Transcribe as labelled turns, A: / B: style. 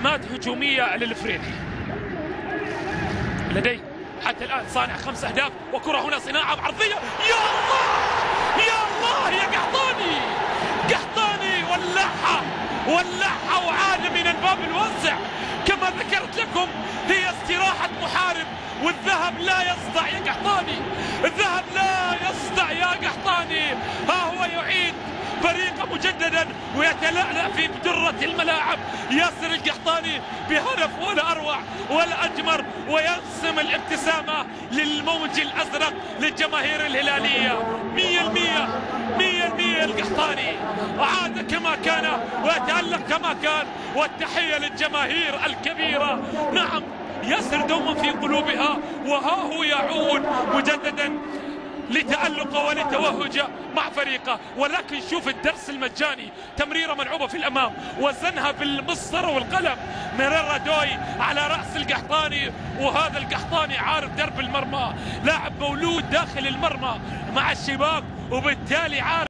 A: تعليمات هجومية للفريقي. لديه حتى الآن صانع 5 أهداف، وكرة هنا صناعة عرضية. يا الله يا الله يا قحطاني، قحطاني ولعها وعاد من الباب الواسع. كما ذكرت لكم هي استراحة محارب، والذهب لا يصدع يا قحطاني، الذهب لا يصدع يا قحطاني. ها هو يعيد فريقه مجددا ويتلألأ في بدرة الملاعب ياسر القحطاني بهدف ولا أروع ولا أجمر، ويرسم الابتسامة للموج الأزرق للجماهير الهلالية. 100% القحطاني عاد كما كان ويتألق كما كان، والتحية للجماهير الكبيرة. نعم ياسر دوما في قلوبها، وها هو يعود مجددا لتألق ولتوهج مع فريقه. ولكن شوف الدرس المجاني، تمريرة ملعوبة في الأمام وزنها بالمسطرة والقلم من الردوي على رأس القحطاني. وهذا القحطاني عارف درب المرمى، لاعب مولود داخل المرمى مع الشباك، وبالتالي عارف